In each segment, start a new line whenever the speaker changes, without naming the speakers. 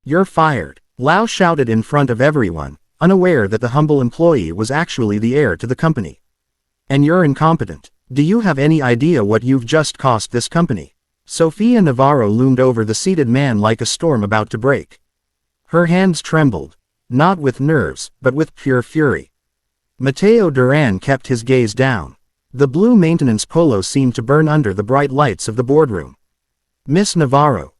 You're fired, Lau shouted in front of everyone, unaware that the humble employee was actually the heir to the company. And you're incompetent. Do you have any idea what you've just cost this company? Sofia Navarro loomed over the seated man like a storm about to break. Her hands trembled, not with nerves, but with pure fury. Mateo Duran kept his gaze down. The blue maintenance polo seemed to burn under the bright lights of the boardroom. Miss Navarro,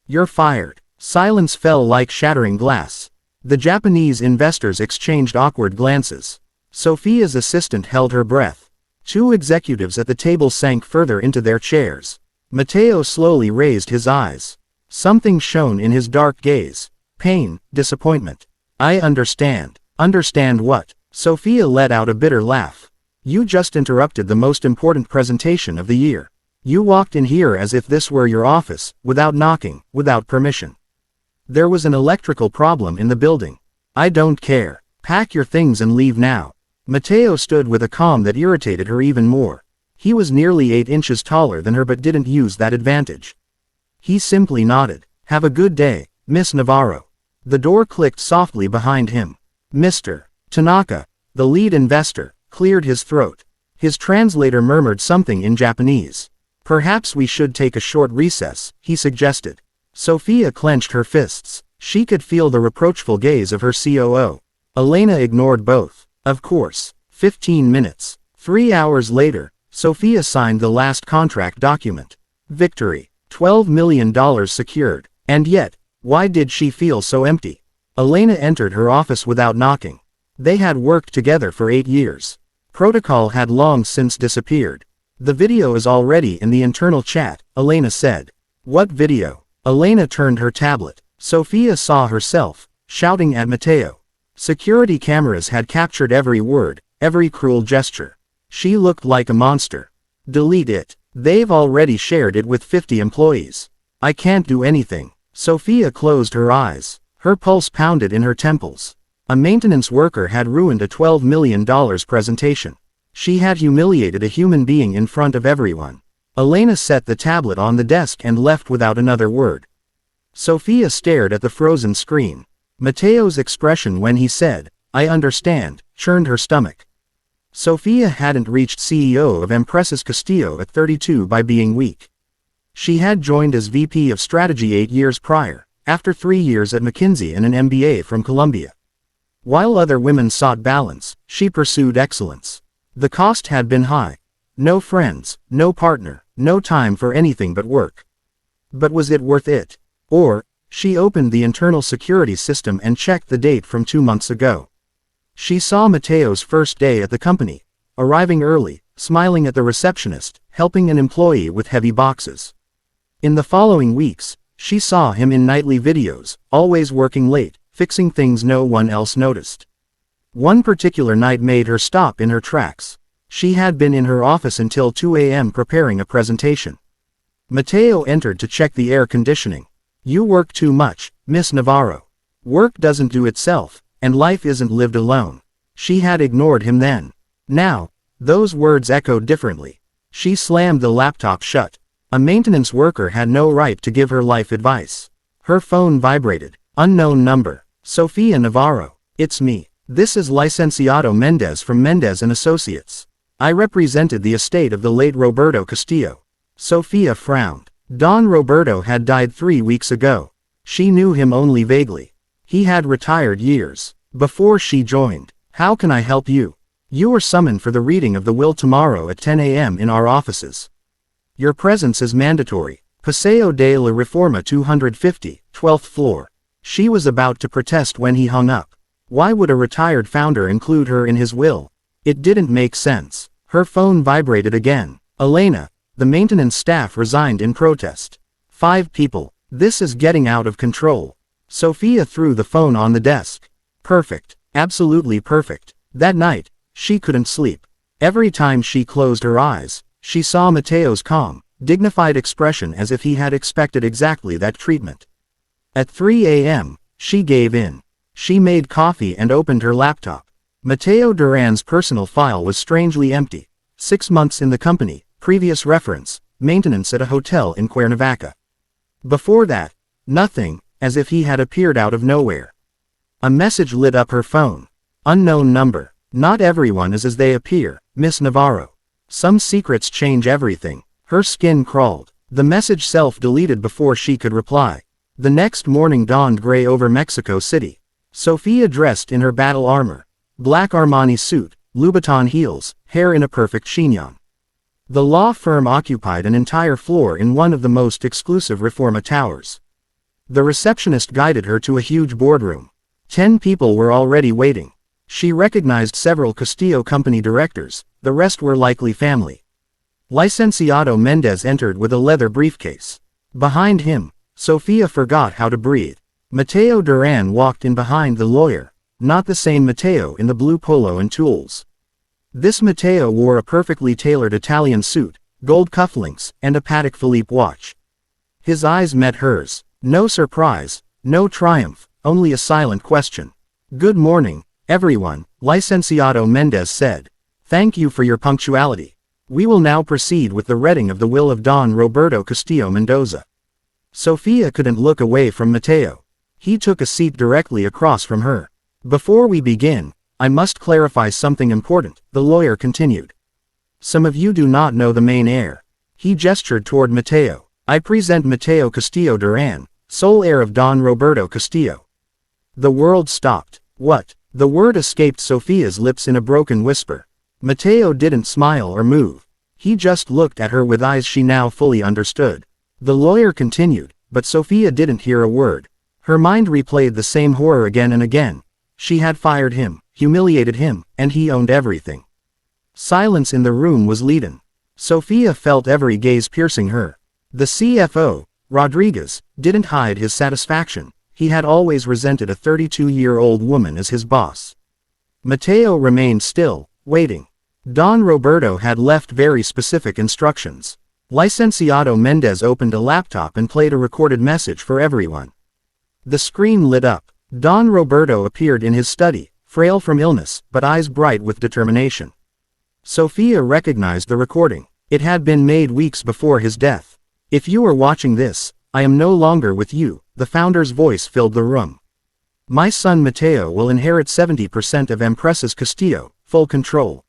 You're fired. Silence fell like shattering glass. The Japanese investors exchanged awkward glances. Sofia's assistant held her breath. Two executives at the table sank further into their chairs. Mateo slowly raised his eyes. Something shone in his dark gaze. Pain, disappointment. I understand. Understand what? Sofia let out a bitter laugh. You just interrupted the most important presentation of the year. You walked in here as if this were your office, without knocking, without permission. There was an electrical problem in the building. I don't care. Pack your things and leave now. Mateo stood with a calm that irritated her even more. He was nearly 8 inches taller than her but didn't use that advantage. He simply nodded. Have a good day, Miss Navarro. The door clicked softly behind him. Mr. Tanaka, the lead investor, cleared his throat. His translator murmured something in Japanese. Perhaps we should take a short recess, he suggested. Sofia clenched her fists. She could feel the reproachful gaze of her COO. Elena ignored both. Of course. 15 minutes. 3 hours later, Sofia signed the last contract document. Victory. $12 million secured. And yet, why did she feel so empty? Elena entered her office without knocking. They had worked together for 8 years. Protocol had long since disappeared. The video is already in the internal chat, Elena said. What video? Elena turned her tablet. Sofia saw herself, shouting at Mateo. Security cameras had captured every word, every cruel gesture. She looked like a monster. Delete it. They've already shared it with 50 employees. I can't do anything. Sofia closed her eyes. Her pulse pounded in her temples. A maintenance worker had ruined a $12 million presentation. She had humiliated a human being in front of everyone. Elena set the tablet on the desk and left without another word. Sofia stared at the frozen screen. Mateo's expression when he said, I understand, churned her stomach. Sofia hadn't reached CEO of Empresas Castillo at 32 by being weak. She had joined as VP of Strategy 8 years prior, after 3 years at McKinsey and an MBA from Columbia. While other women sought balance, she pursued excellence. The cost had been high. No friends, no partner, no time for anything but work. But was it worth it? Or, she opened the internal security system and checked the date from 2 months ago. She saw Mateo's first day at the company, arriving early, smiling at the receptionist, helping an employee with heavy boxes. In the following weeks, she saw him in nightly videos, always working late, fixing things no one else noticed. One particular night made her stop in her tracks. She had been in her office until 2 a.m. preparing a presentation. Mateo entered to check the air conditioning. You work too much, Miss Navarro. Work doesn't do itself, and life isn't lived alone. She had ignored him then. Now, those words echoed differently. She slammed the laptop shut. A maintenance worker had no right to give her life advice. Her phone vibrated. Unknown number. Sofia Navarro. It's me. This is Licenciado Mendez from Mendez & Associates. I represented the estate of the late Roberto Castillo. Sofia frowned. Don Roberto had died 3 weeks ago. She knew him only vaguely. He had retired years before she joined. How can I help you? You are summoned for the reading of the will tomorrow at 10 a.m. in our offices. Your presence is mandatory. Paseo de la Reforma 250, 12th floor. She was about to protest when he hung up. Why would a retired founder include her in his will? It didn't make sense. Her phone vibrated again. Elena, the maintenance staff resigned in protest. 5 people. This is getting out of control. Sofia threw the phone on the desk. Perfect. Absolutely perfect. That night, she couldn't sleep. Every time she closed her eyes, she saw Mateo's calm, dignified expression as if he had expected exactly that treatment. At 3 a.m., she gave in. She made coffee and opened her laptop. Mateo Duran's personal file was strangely empty. 6 months in the company, previous reference, maintenance at a hotel in Cuernavaca. Before that, nothing, as if he had appeared out of nowhere. A message lit up her phone. Unknown number. Not everyone is as they appear, Miss Navarro. Some secrets change everything. Her skin crawled. The message self-deleted before she could reply. The next morning dawned gray over Mexico City. Sophia dressed in her battle armor. Black Armani suit, Louboutin heels, hair in a perfect chignon. The law firm occupied an entire floor in one of the most exclusive Reforma towers. The receptionist guided her to a huge boardroom. 10 people were already waiting. She recognized several Castillo company directors, the rest were likely family. Licenciado Mendez entered with a leather briefcase. Behind him, Sophia forgot how to breathe. Mateo Duran walked in behind the lawyer, not the same Mateo in the blue polo and tools. This Mateo wore a perfectly tailored Italian suit, gold cufflinks, and a Patek Philippe watch. His eyes met hers. No surprise, no triumph, only a silent question. "Good morning, everyone," Licenciado Mendez said. "Thank you for your punctuality. We will now proceed with the reading of the will of Don Roberto Castillo Mendoza." Sophia couldn't look away from Mateo. He took a seat directly across from her. "Before we begin, I must clarify something important," the lawyer continued. "Some of you do not know the main heir." He gestured toward Mateo. "I present Mateo Castillo Duran, sole heir of Don Roberto Castillo." The world stopped. "What?" The word escaped Sophia's lips in a broken whisper. Mateo didn't smile or move. He just looked at her with eyes she now fully understood. The lawyer continued, but Sophia didn't hear a word. Her mind replayed the same horror again and again. She had fired him, humiliated him, and he owned everything. Silence in the room was leaden. Sophia felt every gaze piercing her. The CFO, Rodriguez, didn't hide his satisfaction. He had always resented a 32-year-old woman as his boss. Mateo remained still, waiting. Don Roberto had left very specific instructions. Licenciado Mendez opened a laptop and played a recorded message for everyone. The screen lit up. Don Roberto appeared in his study, frail from illness, but eyes bright with determination. Sophia recognized the recording. It had been made weeks before his death. "If you are watching this, I am no longer with you," the founder's voice filled the room. "My son Mateo will inherit 70% of Empresas Castillo, full control.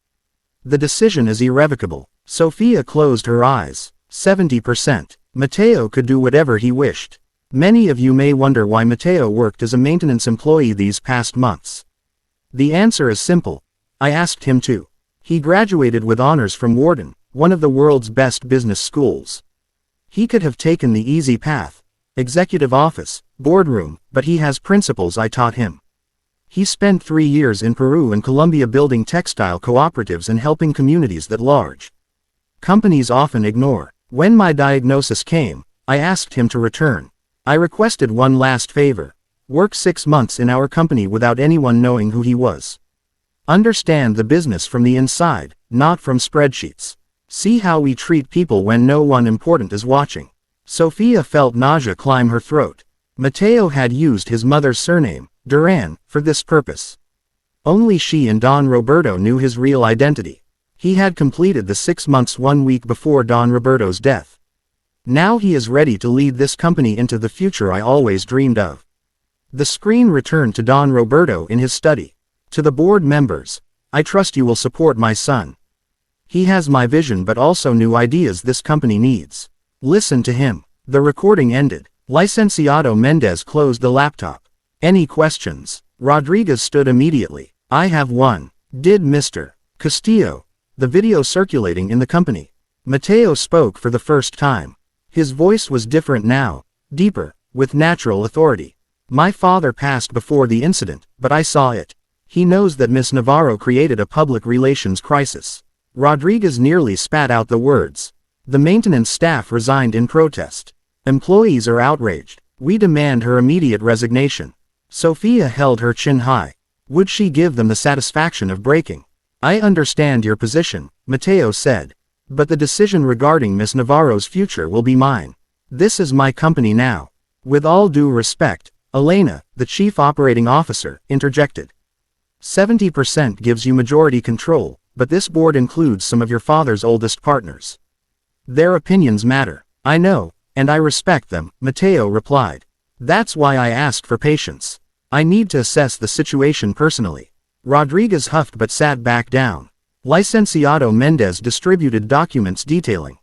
The decision is irrevocable." Sophia closed her eyes. 70%. Mateo could do whatever he wished. Many of you may wonder why Mateo worked as a maintenance employee these past months. The answer is simple. I asked him to. He graduated with honors from Wharton, one of the world's best business schools. He could have taken the easy path, executive office, boardroom, but he has principles I taught him. He spent 3 years in Peru and Colombia building textile cooperatives and helping communities that large companies often ignore. When my diagnosis came, I asked him to return. I requested one last favor. Work 6 months in our company without anyone knowing who he was. Understand the business from the inside, not from spreadsheets. See how we treat people when no one important is watching. Sophia felt nausea climb her throat. Mateo had used his mother's surname, Duran, for this purpose. Only she and Don Roberto knew his real identity. He had completed the 6 months 1 week before Don Roberto's death. Now he is ready to lead this company into the future I always dreamed of. The screen returned to Don Roberto in his study. To the board members, I trust you will support my son. He has my vision but also new ideas this company needs. Listen to him. The recording ended. Licenciado Mendez closed the laptop. Any questions? Rodriguez stood immediately. I have one. Did Mr. Castillo? The video circulating in the company. Mateo spoke for the first time. His voice was different now, deeper, with natural authority. My father passed before the incident, but I saw it. He knows that Miss Navarro created a public relations crisis. Rodriguez nearly spat out the words. The maintenance staff resigned in protest. Employees are outraged. We demand her immediate resignation. Sophia held her chin high. Would she give them the satisfaction of breaking? I understand your position, Mateo said. But the decision regarding Miss Navarro's future will be mine. This is my company now. With all due respect, Elena, the chief operating officer, interjected. 70% gives you majority control, but this board includes some of your father's oldest partners. Their opinions matter. I know, and I respect them, Mateo replied. That's why I ask for patience. I need to assess the situation personally. Rodriguez huffed but sat back down. Licenciado Mendez distributed documents detailing